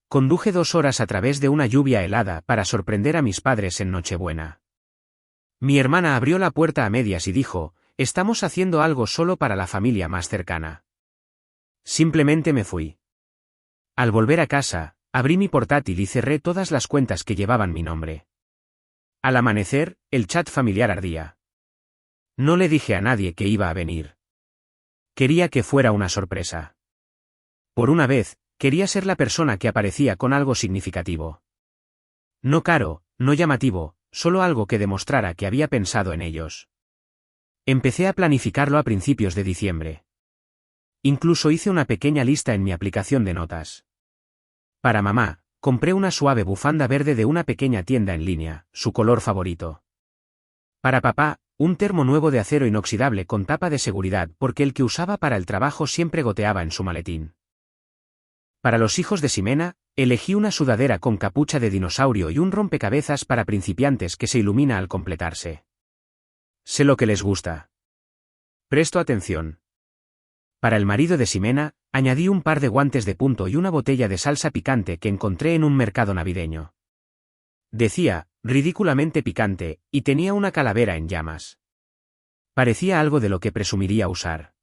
Conduje 2 horas a través de una lluvia helada para sorprender a mis padres en Nochebuena. Mi hermana abrió la puerta a medias y dijo, «Estamos haciendo algo solo para la familia más cercana». Simplemente me fui. Al volver a casa, abrí mi portátil y cerré todas las cuentas que llevaban mi nombre. Al amanecer, el chat familiar ardía. No le dije a nadie que iba a venir. Quería que fuera una sorpresa. Por una vez, quería ser la persona que aparecía con algo significativo. No caro, no llamativo, solo algo que demostrara que había pensado en ellos. Empecé a planificarlo a principios de diciembre. Incluso hice una pequeña lista en mi aplicación de notas. Para mamá, compré una suave bufanda verde de una pequeña tienda en línea, su color favorito. Para papá, un termo nuevo de acero inoxidable con tapa de seguridad porque el que usaba para el trabajo siempre goteaba en su maletín. Para los hijos de Ximena, elegí una sudadera con capucha de dinosaurio y un rompecabezas para principiantes que se ilumina al completarse. Sé lo que les gusta. Presto atención. Para el marido de Ximena, añadí un par de guantes de punto y una botella de salsa picante que encontré en un mercado navideño. Decía, ridículamente picante, y tenía una calavera en llamas. Parecía algo de lo que presumiría usar.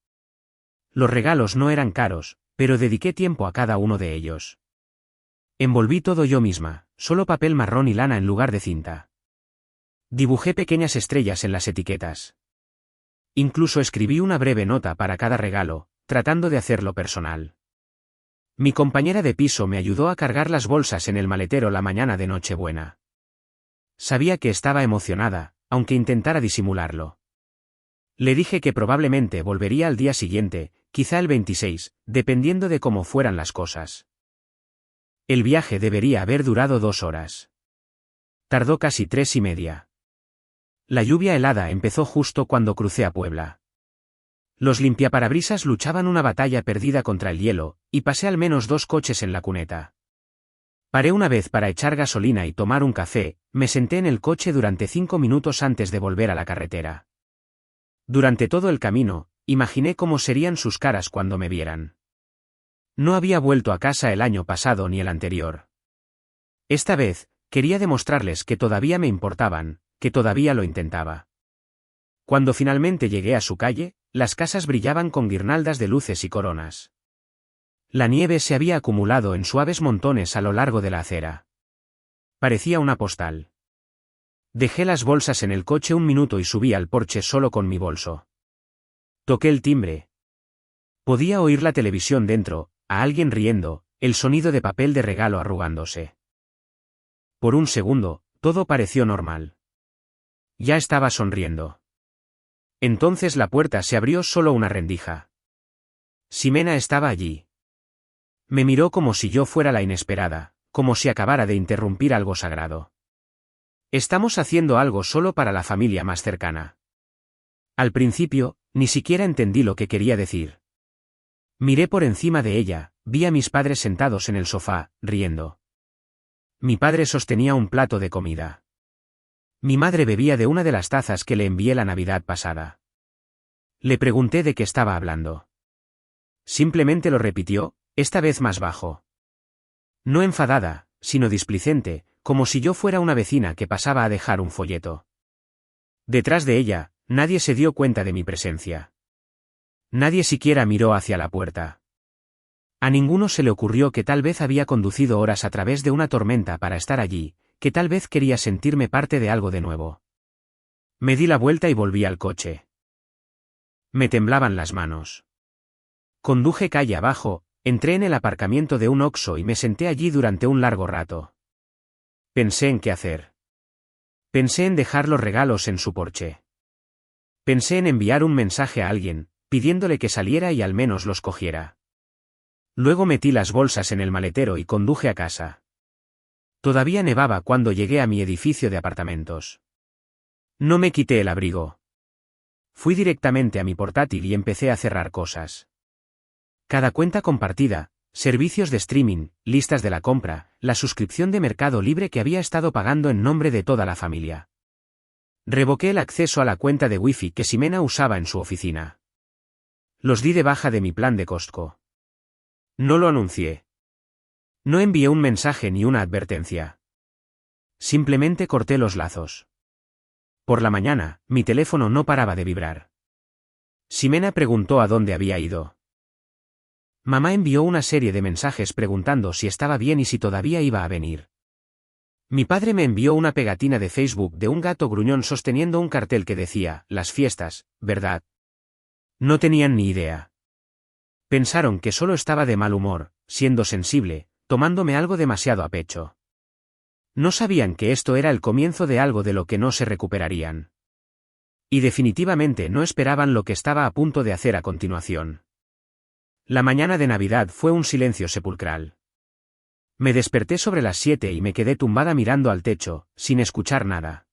Los regalos no eran caros, pero dediqué tiempo a cada uno de ellos. Envolví todo yo misma, solo papel marrón y lana en lugar de cinta. Dibujé pequeñas estrellas en las etiquetas. Incluso escribí una breve nota para cada regalo, tratando de hacerlo personal. Mi compañera de piso me ayudó a cargar las bolsas en el maletero la mañana de Nochebuena. Sabía que estaba emocionada, aunque intentara disimularlo. Le dije que probablemente volvería al día siguiente, quizá el 26, dependiendo de cómo fueran las cosas. El viaje debería haber durado 2 horas. Tardó casi 3:30. La lluvia helada empezó justo cuando crucé a Puebla. Los limpiaparabrisas luchaban una batalla perdida contra el hielo, y pasé al menos 2 coches en la cuneta. Paré una vez para echar gasolina y tomar un café, me senté en el coche durante 5 minutos antes de volver a la carretera. Durante todo el camino, imaginé cómo serían sus caras cuando me vieran. No había vuelto a casa el año pasado ni el anterior. Esta vez, quería demostrarles que todavía me importaban, que todavía lo intentaba. Cuando finalmente llegué a su calle, las casas brillaban con guirnaldas de luces y coronas. La nieve se había acumulado en suaves montones a lo largo de la acera. Parecía una postal. Dejé las bolsas en el coche un minuto y subí al porche solo con mi bolso. Toqué el timbre. Podía oír la televisión dentro, a alguien riendo, el sonido de papel de regalo arrugándose. Por un segundo, todo pareció normal. Ya estaba sonriendo. Entonces la puerta se abrió solo una rendija. Ximena estaba allí. Me miró como si yo fuera la inesperada, como si acabara de interrumpir algo sagrado. Estamos haciendo algo solo para la familia más cercana. Al principio, ni siquiera entendí lo que quería decir. Miré por encima de ella, vi a mis padres sentados en el sofá, riendo. Mi padre sostenía un plato de comida. Mi madre bebía de una de las tazas que le envié la Navidad pasada. Le pregunté de qué estaba hablando. Simplemente lo repitió, esta vez más bajo. No enfadada, sino displicente, como si yo fuera una vecina que pasaba a dejar un folleto. Detrás de ella, nadie se dio cuenta de mi presencia. Nadie siquiera miró hacia la puerta. A ninguno se le ocurrió que tal vez había conducido horas a través de una tormenta para estar allí, que tal vez quería sentirme parte de algo de nuevo. Me di la vuelta y volví al coche. Me temblaban las manos. Conduje calle abajo, entré en el aparcamiento de un Oxxo y me senté allí durante un largo rato. Pensé en qué hacer. Pensé en dejar los regalos en su porche. Pensé en enviar un mensaje a alguien, pidiéndole que saliera y al menos los cogiera. Luego metí las bolsas en el maletero y conduje a casa. Todavía nevaba cuando llegué a mi edificio de apartamentos. No me quité el abrigo. Fui directamente a mi portátil y empecé a cerrar cosas. Cada cuenta compartida, servicios de streaming, listas de la compra, la suscripción de Mercado Libre que había estado pagando en nombre de toda la familia. Revoqué el acceso a la cuenta de Wi-Fi que Ximena usaba en su oficina. Los di de baja de mi plan de Costco. No lo anuncié. No envié un mensaje ni una advertencia. Simplemente corté los lazos. Por la mañana, mi teléfono no paraba de vibrar. Ximena preguntó a dónde había ido. Mamá envió una serie de mensajes preguntando si estaba bien y si todavía iba a venir. Mi padre me envió una pegatina de Facebook de un gato gruñón sosteniendo un cartel que decía, las fiestas, ¿verdad? No tenían ni idea. Pensaron que solo estaba de mal humor, siendo sensible, tomándome algo demasiado a pecho. No sabían que esto era el comienzo de algo de lo que no se recuperarían. Y definitivamente no esperaban lo que estaba a punto de hacer a continuación. La mañana de Navidad fue un silencio sepulcral. Me desperté sobre las 7 y me quedé tumbada mirando al techo, sin escuchar nada.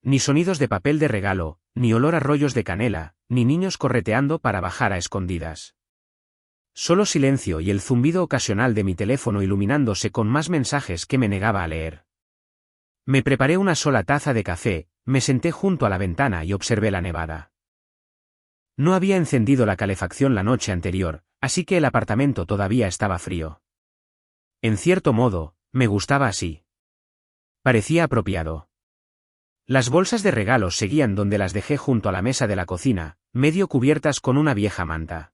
Ni sonidos de papel de regalo, ni olor a rollos de canela, ni niños correteando para bajar a escondidas. Solo silencio y el zumbido ocasional de mi teléfono iluminándose con más mensajes que me negaba a leer. Me preparé una sola taza de café, me senté junto a la ventana y observé la nevada. No había encendido la calefacción la noche anterior, así que el apartamento todavía estaba frío. En cierto modo, me gustaba así. Parecía apropiado. Las bolsas de regalos seguían donde las dejé junto a la mesa de la cocina, medio cubiertas con una vieja manta.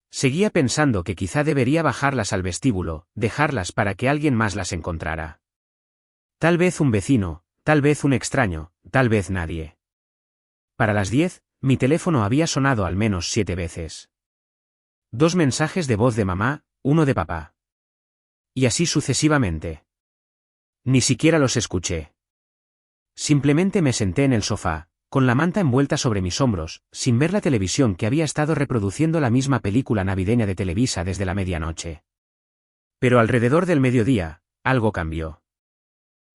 Seguía pensando que quizá debería bajarlas al vestíbulo, dejarlas para que alguien más las encontrara. Tal vez un vecino, tal vez un extraño, tal vez nadie. Para las 10, mi teléfono había sonado al menos 7 veces. 2 mensajes de voz de mamá, uno de papá. Y así sucesivamente. Ni siquiera los escuché. Simplemente me senté en el sofá, con la manta envuelta sobre mis hombros, sin ver la televisión que había estado reproduciendo la misma película navideña de Televisa desde la medianoche. Pero alrededor del mediodía, algo cambió.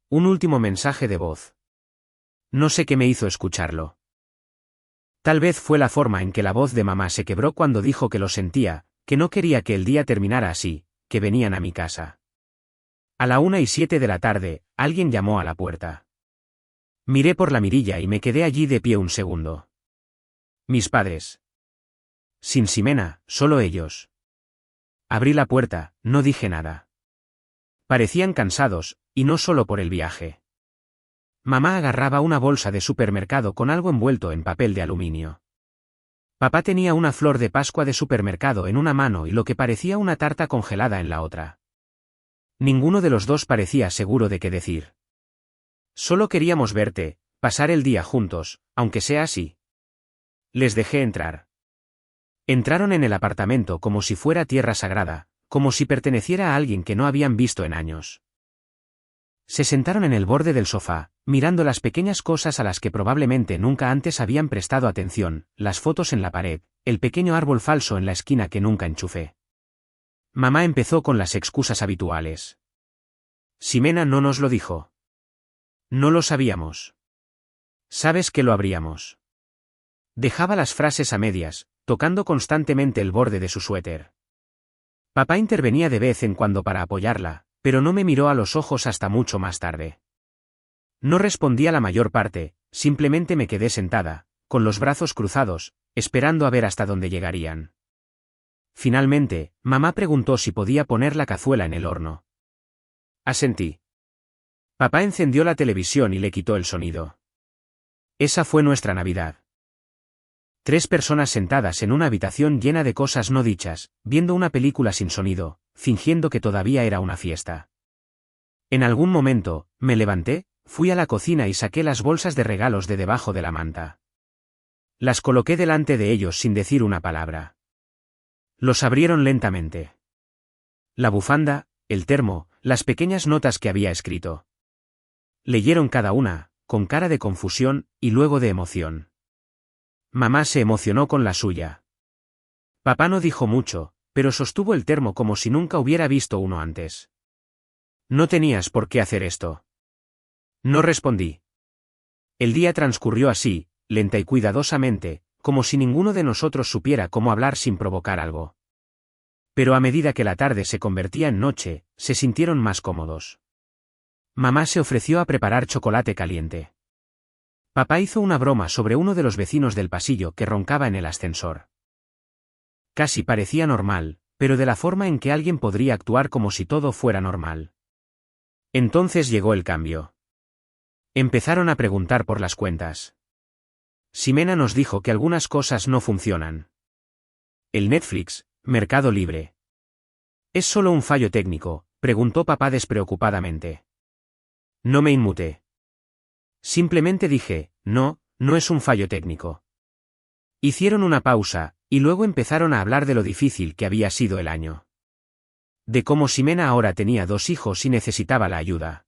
Un último mensaje de voz. No sé qué me hizo escucharlo. Tal vez fue la forma en que la voz de mamá se quebró cuando dijo que lo sentía, que no quería que el día terminara así, que venían a mi casa. A la 1:07 de la tarde, alguien llamó a la puerta. Miré por la mirilla y me quedé allí de pie un segundo. Mis padres. Sin Ximena, solo ellos. Abrí la puerta, no dije nada. Parecían cansados, y no solo por el viaje. Mamá agarraba una bolsa de supermercado con algo envuelto en papel de aluminio. Papá tenía una flor de Pascua de supermercado en una mano y lo que parecía una tarta congelada en la otra. Ninguno de los dos parecía seguro de qué decir. Solo queríamos verte, pasar el día juntos, aunque sea así. Les dejé entrar. Entraron en el apartamento como si fuera tierra sagrada, como si perteneciera a alguien que no habían visto en años. Se sentaron en el borde del sofá, mirando las pequeñas cosas a las que probablemente nunca antes habían prestado atención, las fotos en la pared, el pequeño árbol falso en la esquina que nunca enchufé. Mamá empezó con las excusas habituales. Ximena no nos lo dijo. No lo sabíamos. ¿Sabes que lo habríamos? Dejaba las frases a medias, tocando constantemente el borde de su suéter. Papá intervenía de vez en cuando para apoyarla, pero no me miró a los ojos hasta mucho más tarde. No respondí a la mayor parte, simplemente me quedé sentada, con los brazos cruzados, esperando a ver hasta dónde llegarían. Finalmente, mamá preguntó si podía poner la cazuela en el horno. Asentí. Papá encendió la televisión y le quitó el sonido. Esa fue nuestra Navidad. 3 personas sentadas en una habitación llena de cosas no dichas, viendo una película sin sonido, fingiendo que todavía era una fiesta. En algún momento, me levanté, fui a la cocina y saqué las bolsas de regalos de debajo de la manta. Las coloqué delante de ellos sin decir una palabra. Los abrieron lentamente. La bufanda, el termo, las pequeñas notas que había escrito. Leyeron cada una, con cara de confusión, y luego de emoción. Mamá se emocionó con la suya. Papá no dijo mucho, pero sostuvo el termo como si nunca hubiera visto uno antes. No tenías por qué hacer esto. No respondí. El día transcurrió así, lenta y cuidadosamente, como si ninguno de nosotros supiera cómo hablar sin provocar algo. Pero a medida que la tarde se convertía en noche, se sintieron más cómodos. Mamá se ofreció a preparar chocolate caliente. Papá hizo una broma sobre uno de los vecinos del pasillo que roncaba en el ascensor. Casi parecía normal, pero de la forma en que alguien podría actuar como si todo fuera normal. Entonces llegó el cambio. Empezaron a preguntar por las cuentas. Ximena nos dijo que algunas cosas no funcionan. El Netflix, Mercado Libre. ¿Es solo un fallo técnico?, preguntó papá despreocupadamente. No me inmuté. Simplemente dije, no, no es un fallo técnico. Hicieron una pausa, y luego empezaron a hablar de lo difícil que había sido el año. De cómo Ximena ahora tenía 2 hijos y necesitaba la ayuda.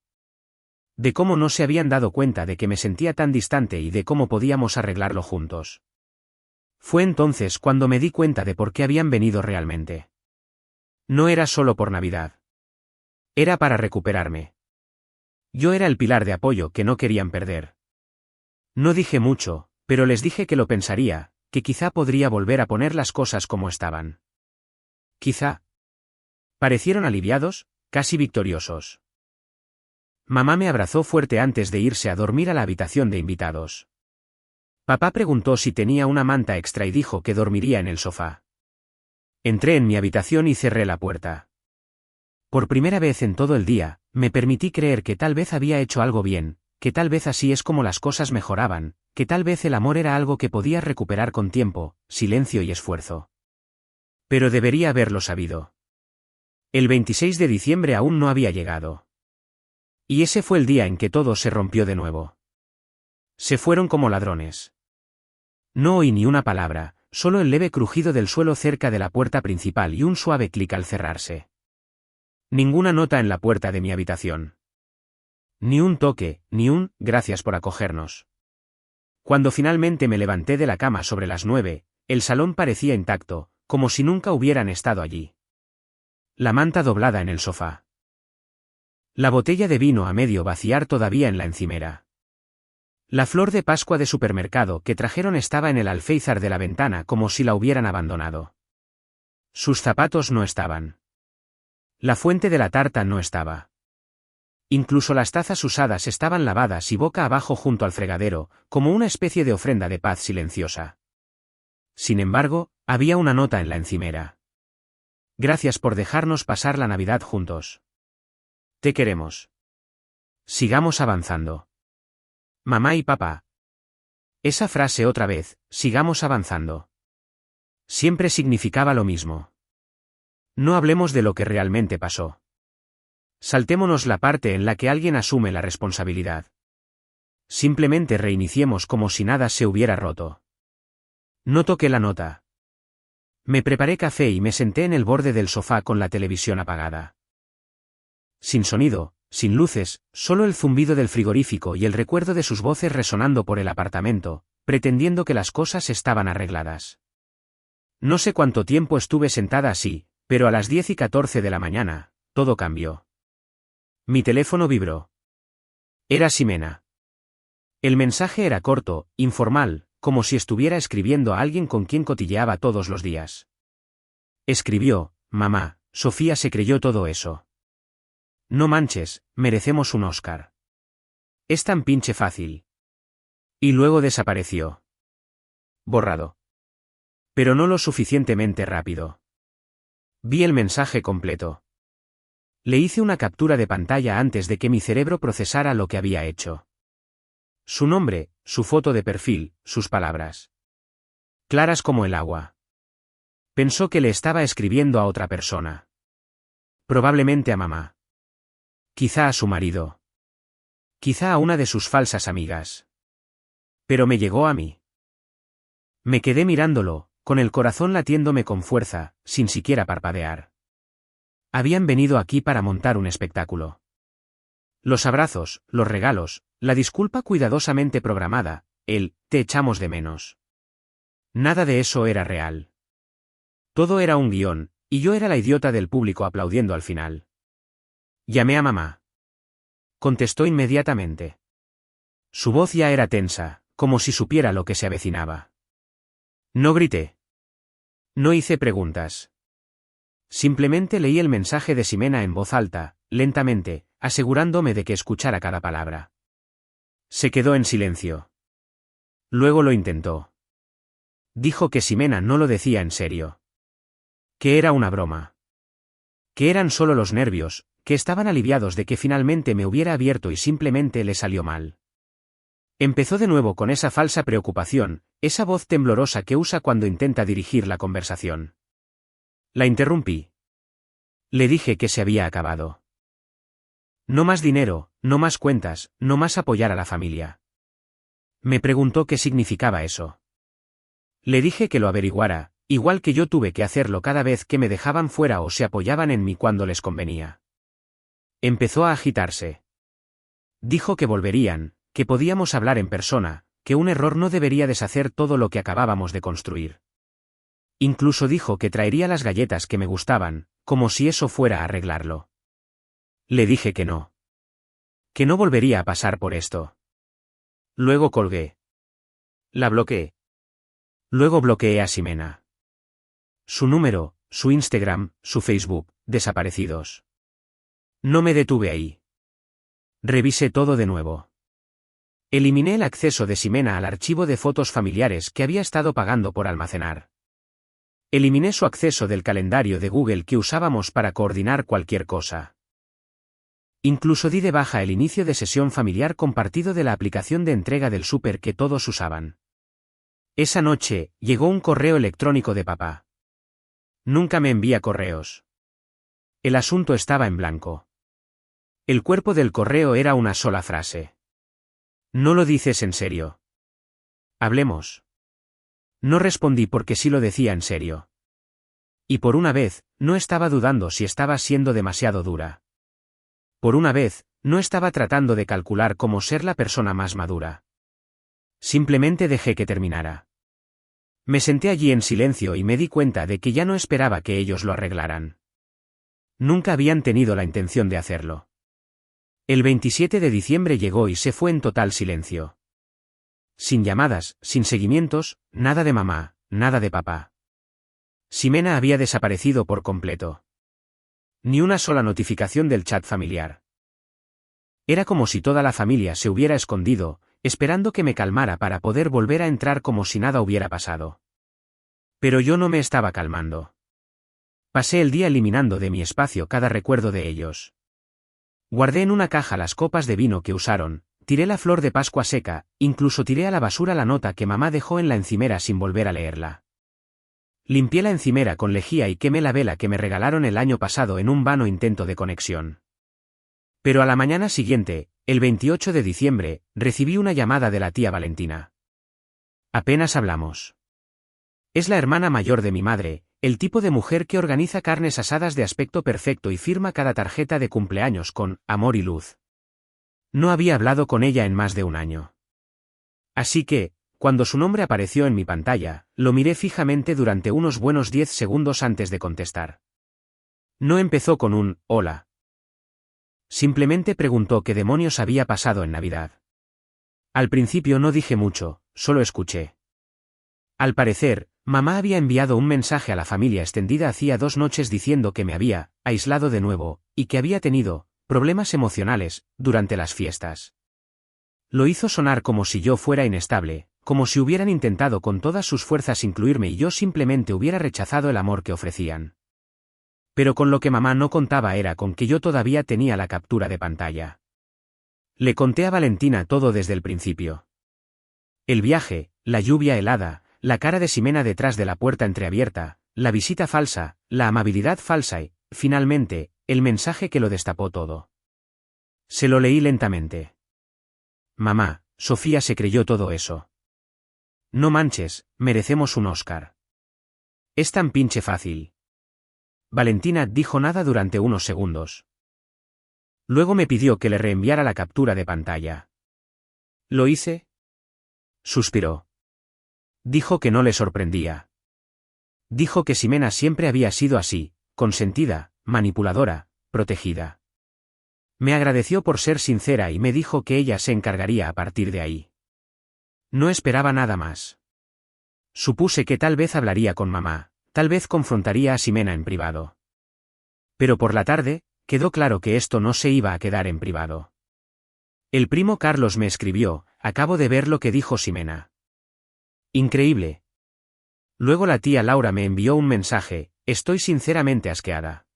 De cómo no se habían dado cuenta de que me sentía tan distante y de cómo podíamos arreglarlo juntos. Fue entonces cuando me di cuenta de por qué habían venido realmente. No era solo por Navidad. Era para recuperarme. Yo era el pilar de apoyo que no querían perder. No dije mucho, pero les dije que lo pensaría, que quizá podría volver a poner las cosas como estaban. Quizá. Parecieron aliviados, casi victoriosos. Mamá me abrazó fuerte antes de irse a dormir a la habitación de invitados. Papá preguntó si tenía una manta extra y dijo que dormiría en el sofá. Entré en mi habitación y cerré la puerta. Por primera vez en todo el día, me permití creer que tal vez había hecho algo bien, que tal vez así es como las cosas mejoraban, que tal vez el amor era algo que podías recuperar con tiempo, silencio y esfuerzo. Pero debería haberlo sabido. El 26 de diciembre aún no había llegado. Y ese fue el día en que todo se rompió de nuevo. Se fueron como ladrones. No oí ni una palabra, solo el leve crujido del suelo cerca de la puerta principal y un suave clic al cerrarse. Ninguna nota en la puerta de mi habitación. Ni un toque, ni un «gracias por acogernos». Cuando finalmente me levanté de la cama sobre las 9, el salón parecía intacto, como si nunca hubieran estado allí. La manta doblada en el sofá. La botella de vino a medio vaciar todavía en la encimera. La flor de Pascua de supermercado que trajeron estaba en el alféizar de la ventana como si la hubieran abandonado. Sus zapatos no estaban. La fuente de la tarta no estaba. Incluso las tazas usadas estaban lavadas y boca abajo junto al fregadero, como una especie de ofrenda de paz silenciosa. Sin embargo, había una nota en la encimera. Gracias por dejarnos pasar la Navidad juntos. Te queremos. Sigamos avanzando. Mamá y papá. Esa frase otra vez, sigamos avanzando. Siempre significaba lo mismo. No hablemos de lo que realmente pasó. Saltémonos la parte en la que alguien asume la responsabilidad. Simplemente reiniciemos como si nada se hubiera roto. No toqué la nota. Me preparé café y me senté en el borde del sofá con la televisión apagada. Sin sonido, sin luces, solo el zumbido del frigorífico y el recuerdo de sus voces resonando por el apartamento, pretendiendo que las cosas estaban arregladas. No sé cuánto tiempo estuve sentada así, pero a las 10:14 de la mañana, todo cambió. Mi teléfono vibró. Era Ximena. El mensaje era corto, informal, como si estuviera escribiendo a alguien con quien cotilleaba todos los días. Escribió: «Mamá, Sofía se creyó todo eso. No manches, merecemos un Oscar. Es tan pinche fácil». Y luego desapareció. Borrado. Pero no lo suficientemente rápido. Vi el mensaje completo. Le hice una captura de pantalla antes de que mi cerebro procesara lo que había hecho. Su nombre, su foto de perfil, sus palabras. Claras como el agua. Pensó que le estaba escribiendo a otra persona. Probablemente a mamá. Quizá a su marido. Quizá a una de sus falsas amigas. Pero me llegó a mí. Me quedé mirándolo, con el corazón latiéndome con fuerza, sin siquiera parpadear. Habían venido aquí para montar un espectáculo. Los abrazos, los regalos, la disculpa cuidadosamente programada, el «te echamos de menos». Nada de eso era real. Todo era un guión, y yo era la idiota del público aplaudiendo al final. Llamé a mamá. Contestó inmediatamente. Su voz ya era tensa, como si supiera lo que se avecinaba. No grité. No hice preguntas. Simplemente leí el mensaje de Ximena en voz alta, lentamente, asegurándome de que escuchara cada palabra. Se quedó en silencio. Luego lo intentó. Dijo que Ximena no lo decía en serio. Que era una broma. Que eran solo los nervios, que estaban aliviados de que finalmente me hubiera abierto y simplemente le salió mal. Empezó de nuevo con esa falsa preocupación, esa voz temblorosa que usa cuando intenta dirigir la conversación. La interrumpí. Le dije que se había acabado. No más dinero, no más cuentas, no más apoyar a la familia. Me preguntó qué significaba eso. Le dije que lo averiguara, igual que yo tuve que hacerlo cada vez que me dejaban fuera o se apoyaban en mí cuando les convenía. Empezó a agitarse. Dijo que volverían, que podíamos hablar en persona, que un error no debería deshacer todo lo que acabábamos de construir. Incluso dijo que traería las galletas que me gustaban, como si eso fuera a arreglarlo. Le dije que no. Que no volvería a pasar por esto. Luego colgué. La bloqueé. Luego bloqueé a Ximena. Su número, su Instagram, su Facebook, desaparecidos. No me detuve ahí. Revisé todo de nuevo. Eliminé el acceso de Ximena al archivo de fotos familiares que había estado pagando por almacenar. Eliminé su acceso del calendario de Google que usábamos para coordinar cualquier cosa. Incluso di de baja el inicio de sesión familiar compartido de la aplicación de entrega del súper que todos usaban. Esa noche, llegó un correo electrónico de papá. Nunca me envía correos. El asunto estaba en blanco. El cuerpo del correo era una sola frase. ¿No lo dices en serio? Hablemos. No respondí porque sí lo decía en serio. Y por una vez, no estaba dudando si estaba siendo demasiado dura. Por una vez, no estaba tratando de calcular cómo ser la persona más madura. Simplemente dejé que terminara. Me senté allí en silencio y me di cuenta de que ya no esperaba que ellos lo arreglaran. Nunca habían tenido la intención de hacerlo. El 27 de diciembre llegó y se fue en total silencio. Sin llamadas, sin seguimientos, nada de mamá, nada de papá. Ximena había desaparecido por completo. Ni una sola notificación del chat familiar. Era como si toda la familia se hubiera escondido, esperando que me calmara para poder volver a entrar como si nada hubiera pasado. Pero yo no me estaba calmando. Pasé el día eliminando de mi espacio cada recuerdo de ellos. Guardé en una caja las copas de vino que usaron, tiré la flor de Pascua seca, incluso tiré a la basura la nota que mamá dejó en la encimera sin volver a leerla. Limpié la encimera con lejía y quemé la vela que me regalaron el año pasado en un vano intento de conexión. Pero a la mañana siguiente, el 28 de diciembre, recibí una llamada de la tía Valentina. Apenas hablamos. Es la hermana mayor de mi madre, el tipo de mujer que organiza carnes asadas de aspecto perfecto y firma cada tarjeta de cumpleaños con amor y luz. No había hablado con ella en más de un año. Así que, cuando su nombre apareció en mi pantalla, lo miré fijamente durante unos buenos 10 segundos antes de contestar. No empezó con un «hola». Simplemente preguntó qué demonios había pasado en Navidad. Al principio no dije mucho, solo escuché. Al parecer, mamá había enviado un mensaje a la familia extendida hacía 2 noches diciendo que me había aislado de nuevo, y que había tenido problemas emocionales durante las fiestas. Lo hizo sonar como si yo fuera inestable, como si hubieran intentado con todas sus fuerzas incluirme y yo simplemente hubiera rechazado el amor que ofrecían. Pero con lo que mamá no contaba era con que yo todavía tenía la captura de pantalla. Le conté a Valentina todo desde el principio. El viaje, la lluvia helada, la cara de Ximena detrás de la puerta entreabierta, la visita falsa, la amabilidad falsa y, finalmente, el mensaje que lo destapó todo. Se lo leí lentamente. Mamá, Sofía se creyó todo eso. No manches, merecemos un Oscar. Es tan pinche fácil. Valentina dijo nada durante unos segundos. Luego me pidió que le reenviara la captura de pantalla. ¿Lo hice? Suspiró. Dijo que no le sorprendía. Dijo que Ximena siempre había sido así, consentida, manipuladora, protegida. Me agradeció por ser sincera y me dijo que ella se encargaría a partir de ahí. No esperaba nada más. Supuse que tal vez hablaría con mamá, tal vez confrontaría a Ximena en privado. Pero por la tarde, quedó claro que esto no se iba a quedar en privado. El primo Carlos me escribió, acabo de ver lo que dijo Ximena. Increíble. Luego la tía Laura me envió un mensaje: estoy sinceramente asqueada.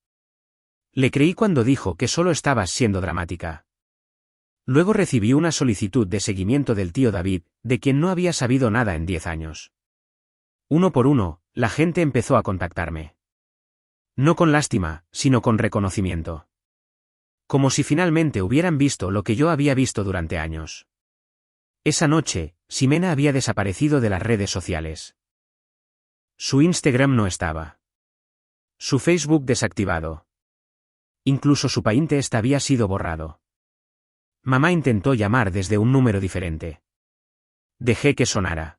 Le creí cuando dijo que solo estabas siendo dramática. Luego recibí una solicitud de seguimiento del tío David, de quien no había sabido nada en 10 años. Uno por uno, la gente empezó a contactarme. No con lástima, sino con reconocimiento. Como si finalmente hubieran visto lo que yo había visto durante años. Esa noche, Ximena había desaparecido de las redes sociales. Su Instagram no estaba. Su Facebook desactivado. Incluso su Pinterest había sido borrado. Mamá intentó llamar desde un número diferente. Dejé que sonara.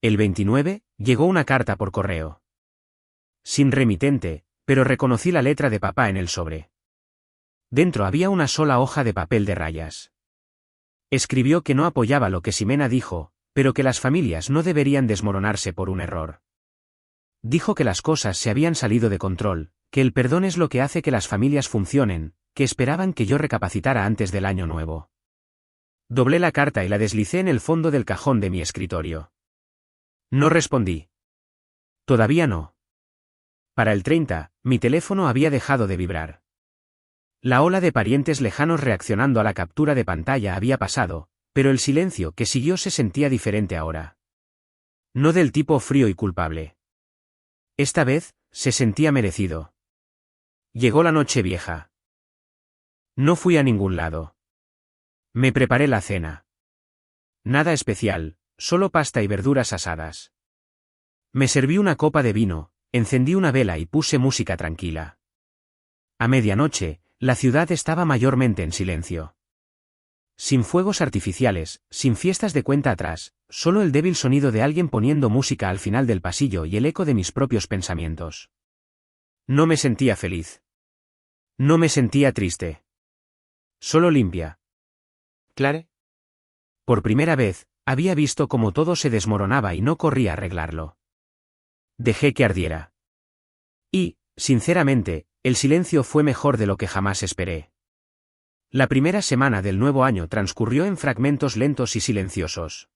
El 29, llegó una carta por correo. Sin remitente, pero reconocí la letra de papá en el sobre. Dentro había una sola hoja de papel de rayas. Escribió que no apoyaba lo que Ximena dijo, pero que las familias no deberían desmoronarse por un error. Dijo que las cosas se habían salido de control, que el perdón es lo que hace que las familias funcionen, que esperaban que yo recapacitara antes del año nuevo. Doblé la carta y la deslicé en el fondo del cajón de mi escritorio. No respondí. Todavía no. Para el 30, mi teléfono había dejado de vibrar. La ola de parientes lejanos reaccionando a la captura de pantalla había pasado, pero el silencio que siguió se sentía diferente ahora. No del tipo frío y culpable. Esta vez, se sentía merecido. Llegó la noche vieja. No fui a ningún lado. Me preparé la cena. Nada especial, solo pasta y verduras asadas. Me serví una copa de vino, encendí una vela y puse música tranquila. A medianoche, la ciudad estaba mayormente en silencio. Sin fuegos artificiales, sin fiestas de cuenta atrás, solo el débil sonido de alguien poniendo música al final del pasillo y el eco de mis propios pensamientos. No me sentía feliz. No me sentía triste. Solo limpia. ¿Clare? Por primera vez, había visto cómo todo se desmoronaba y no corría a arreglarlo. Dejé que ardiera. Y, sinceramente, el silencio fue mejor de lo que jamás esperé. La primera semana del nuevo año transcurrió en fragmentos lentos y silenciosos.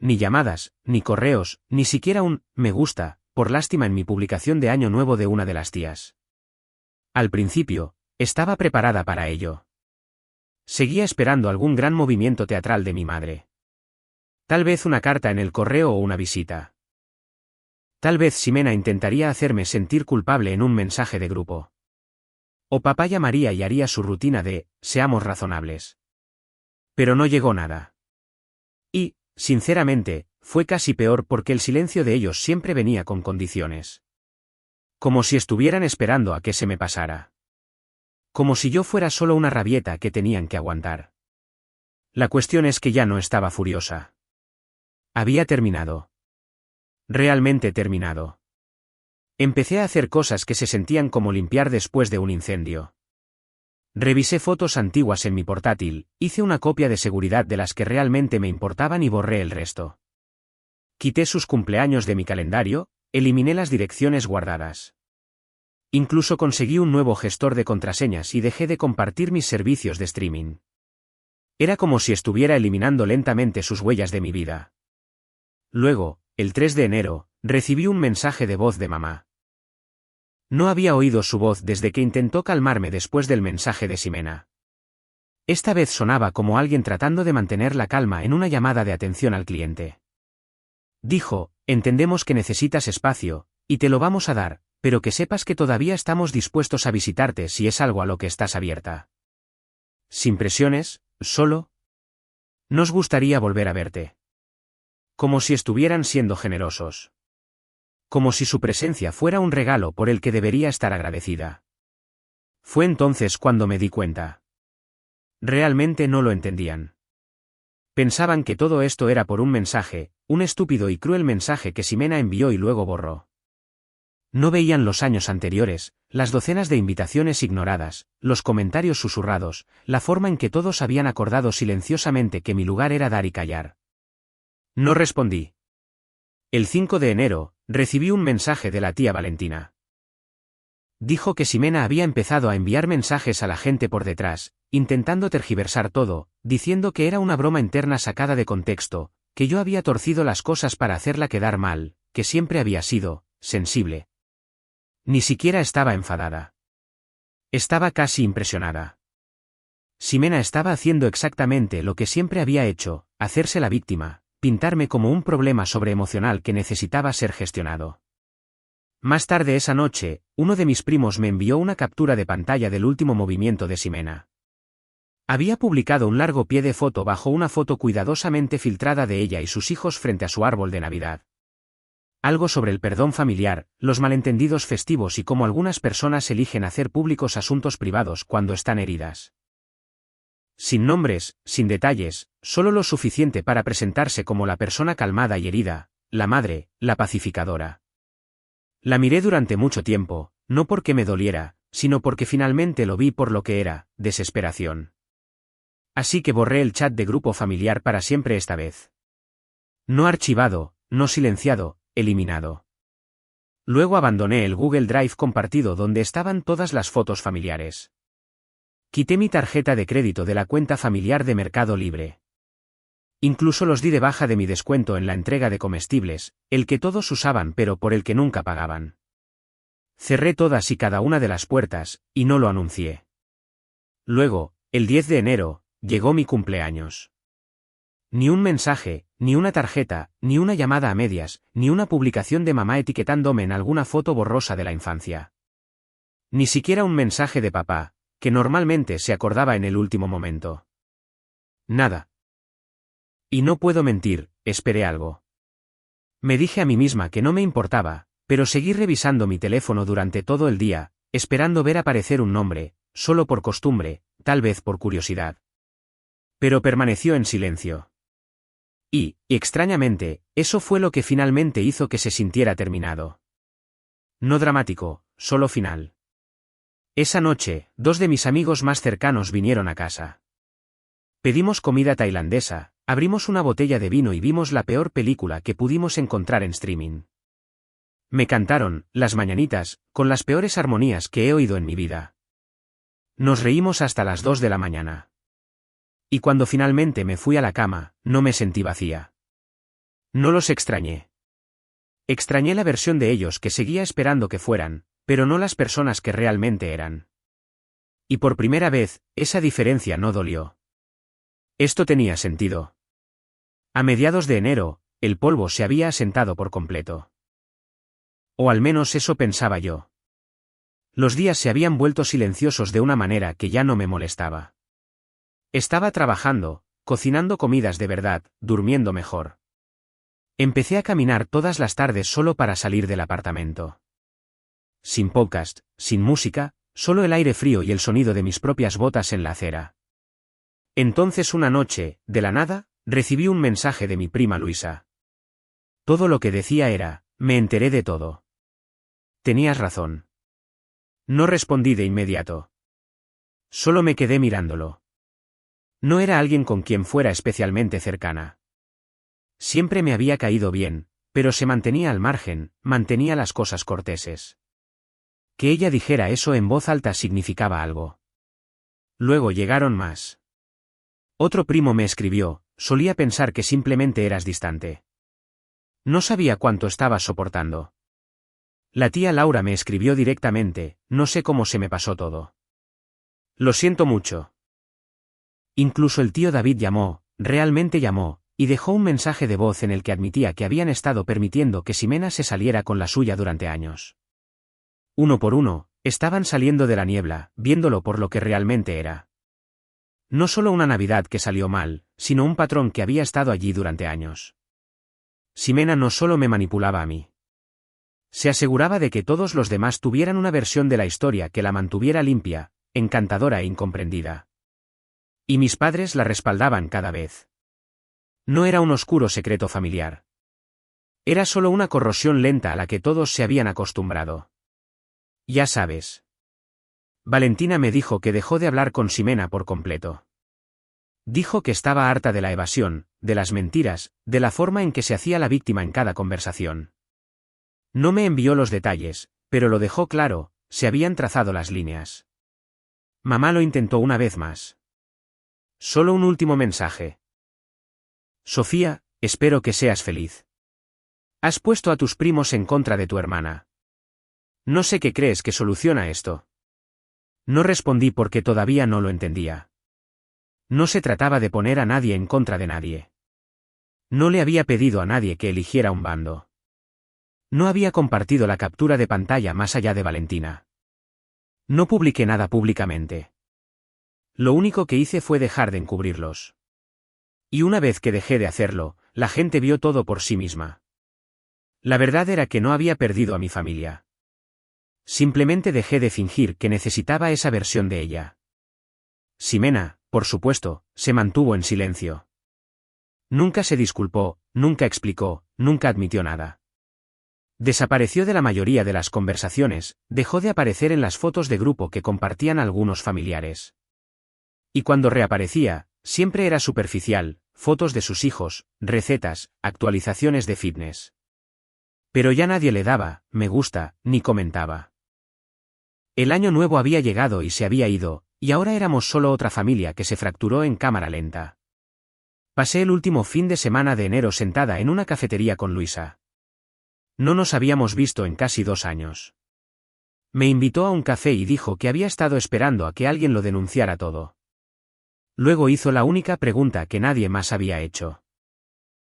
Ni llamadas, ni correos, ni siquiera un «me gusta», por lástima en mi publicación de Año Nuevo de una de las tías. Al principio, estaba preparada para ello. Seguía esperando algún gran movimiento teatral de mi madre. Tal vez una carta en el correo o una visita. Tal vez Ximena intentaría hacerme sentir culpable en un mensaje de grupo. O papá llamaría y haría su rutina de «seamos razonables». Pero no llegó nada. Y, sinceramente, fue casi peor porque el silencio de ellos siempre venía con condiciones. Como si estuvieran esperando a que se me pasara. Como si yo fuera solo una rabieta que tenían que aguantar. La cuestión es que ya no estaba furiosa. Había terminado. Realmente terminado. Empecé a hacer cosas que se sentían como limpiar después de un incendio. Revisé fotos antiguas en mi portátil, hice una copia de seguridad de las que realmente me importaban y borré el resto. Quité sus cumpleaños de mi calendario, eliminé las direcciones guardadas. Incluso conseguí un nuevo gestor de contraseñas y dejé de compartir mis servicios de streaming. Era como si estuviera eliminando lentamente sus huellas de mi vida. Luego, el 3 de enero, recibí un mensaje de voz de mamá. No había oído su voz desde que intentó calmarme después del mensaje de Ximena. Esta vez sonaba como alguien tratando de mantener la calma en una llamada de atención al cliente. Dijo: entendemos que necesitas espacio, y te lo vamos a dar, pero que sepas que todavía estamos dispuestos a visitarte si es algo a lo que estás abierta. Sin presiones, solo. Nos gustaría volver a verte. Como si estuvieran siendo generosos. Como si su presencia fuera un regalo por el que debería estar agradecida. Fue entonces cuando me di cuenta. Realmente no lo entendían. Pensaban que todo esto era por un mensaje, un estúpido y cruel mensaje que Ximena envió y luego borró. No veían los años anteriores, las docenas de invitaciones ignoradas, los comentarios susurrados, la forma en que todos habían acordado silenciosamente que mi lugar era dar y callar. No respondí. El 5 de enero, recibí un mensaje de la tía Valentina. Dijo que Ximena había empezado a enviar mensajes a la gente por detrás, intentando tergiversar todo, diciendo que era una broma interna sacada de contexto, que yo había torcido las cosas para hacerla quedar mal, que siempre había sido sensible. Ni siquiera estaba enfadada. Estaba casi impresionada. Ximena estaba haciendo exactamente lo que siempre había hecho, hacerse la víctima, pintarme como un problema sobreemocional que necesitaba ser gestionado. Más tarde esa noche, uno de mis primos me envió una captura de pantalla del último movimiento de Ximena. Había publicado un largo pie de foto bajo una foto cuidadosamente filtrada de ella y sus hijos frente a su árbol de Navidad. Algo sobre el perdón familiar, los malentendidos festivos y cómo algunas personas eligen hacer públicos asuntos privados cuando están heridas. Sin nombres, sin detalles, solo lo suficiente para presentarse como la persona calmada y herida, la madre, la pacificadora. La miré durante mucho tiempo, no porque me doliera, sino porque finalmente lo vi por lo que era, desesperación. Así que borré el chat de grupo familiar para siempre esta vez. No archivado, no silenciado, eliminado. Luego abandoné el Google Drive compartido donde estaban todas las fotos familiares. Quité mi tarjeta de crédito de la cuenta familiar de Mercado Libre. Incluso los di de baja de mi descuento en la entrega de comestibles, el que todos usaban pero por el que nunca pagaban. Cerré todas y cada una de las puertas, y no lo anuncié. Luego, el 10 de enero, llegó mi cumpleaños. Ni un mensaje, ni una tarjeta, ni una llamada a medias, ni una publicación de mamá etiquetándome en alguna foto borrosa de la infancia. Ni siquiera un mensaje de papá, que normalmente se acordaba en el último momento. Nada. Y no puedo mentir, esperé algo. Me dije a mí misma que no me importaba, pero seguí revisando mi teléfono durante todo el día, esperando ver aparecer un nombre, solo por costumbre, tal vez por curiosidad. Pero permaneció en silencio. Y extrañamente, eso fue lo que finalmente hizo que se sintiera terminado. No dramático, solo final. Esa noche, dos de mis amigos más cercanos vinieron a casa. Pedimos comida tailandesa, abrimos una botella de vino y vimos la peor película que pudimos encontrar en streaming. Me cantaron Las Mañanitas, con las peores armonías que he oído en mi vida. Nos reímos hasta las 2 de la mañana. Y cuando finalmente me fui a la cama, no me sentí vacía. No los extrañé. Extrañé la versión de ellos que seguía esperando que fueran, pero no las personas que realmente eran. Y por primera vez, esa diferencia no dolió. Esto tenía sentido. A mediados de enero, el polvo se había asentado por completo. O al menos eso pensaba yo. Los días se habían vuelto silenciosos de una manera que ya no me molestaba. Estaba trabajando, cocinando comidas de verdad, durmiendo mejor. Empecé a caminar todas las tardes solo para salir del apartamento. Sin podcast, sin música, solo el aire frío y el sonido de mis propias botas en la acera. Entonces una noche, de la nada, recibí un mensaje de mi prima Luisa. Todo lo que decía era, me enteré de todo. Tenías razón. No respondí de inmediato. Solo me quedé mirándolo. No era alguien con quien fuera especialmente cercana. Siempre me había caído bien, pero se mantenía al margen, mantenía las cosas corteses. Que ella dijera eso en voz alta significaba algo. Luego llegaron más. Otro primo me escribió, solía pensar que simplemente eras distante. No sabía cuánto estabas soportando. La tía Laura me escribió directamente, no sé cómo se me pasó todo. Lo siento mucho. Incluso el tío David llamó, realmente llamó, y dejó un mensaje de voz en el que admitía que habían estado permitiendo que Ximena se saliera con la suya durante años. Uno por uno, estaban saliendo de la niebla, viéndolo por lo que realmente era. No solo una Navidad que salió mal, sino un patrón que había estado allí durante años. Ximena no solo me manipulaba a mí. Se aseguraba de que todos los demás tuvieran una versión de la historia que la mantuviera limpia, encantadora e incomprendida. Y mis padres la respaldaban cada vez. No era un oscuro secreto familiar. Era solo una corrosión lenta a la que todos se habían acostumbrado. Ya sabes. Valentina me dijo que dejó de hablar con Ximena por completo. Dijo que estaba harta de la evasión, de las mentiras, de la forma en que se hacía la víctima en cada conversación. No me envió los detalles, pero lo dejó claro, se habían trazado las líneas. Mamá lo intentó una vez más. Solo un último mensaje. Sofía, espero que seas feliz. Has puesto a tus primos en contra de tu hermana. No sé qué crees que soluciona esto. No respondí porque todavía no lo entendía. No se trataba de poner a nadie en contra de nadie. No le había pedido a nadie que eligiera un bando. No había compartido la captura de pantalla más allá de Valentina. No publiqué nada públicamente. Lo único que hice fue dejar de encubrirlos. Y una vez que dejé de hacerlo, la gente vio todo por sí misma. La verdad era que no había perdido a mi familia. Simplemente dejé de fingir que necesitaba esa versión de ella. Ximena, por supuesto, se mantuvo en silencio. Nunca se disculpó, nunca explicó, nunca admitió nada. Desapareció de la mayoría de las conversaciones, dejó de aparecer en las fotos de grupo que compartían algunos familiares. Y cuando reaparecía, siempre era superficial, fotos de sus hijos, recetas, actualizaciones de fitness. Pero ya nadie le daba, me gusta, ni comentaba. El año nuevo había llegado y se había ido, y ahora éramos solo otra familia que se fracturó en cámara lenta. Pasé el último fin de semana de enero sentada en una cafetería con Luisa. No nos habíamos visto en casi 2 años. Me invitó a un café y dijo que había estado esperando a que alguien lo denunciara todo. Luego hizo la única pregunta que nadie más había hecho.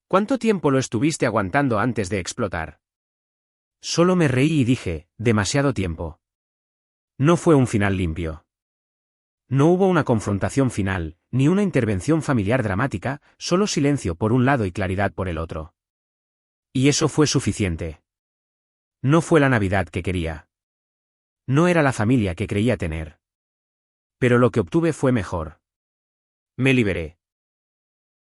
¿Cuánto tiempo lo estuviste aguantando antes de explotar? Solo me reí y dije, demasiado tiempo. No fue un final limpio. No hubo una confrontación final, ni una intervención familiar dramática, solo silencio por un lado y claridad por el otro. Y eso fue suficiente. No fue la Navidad que quería. No era la familia que creía tener. Pero lo que obtuve fue mejor. Me liberé.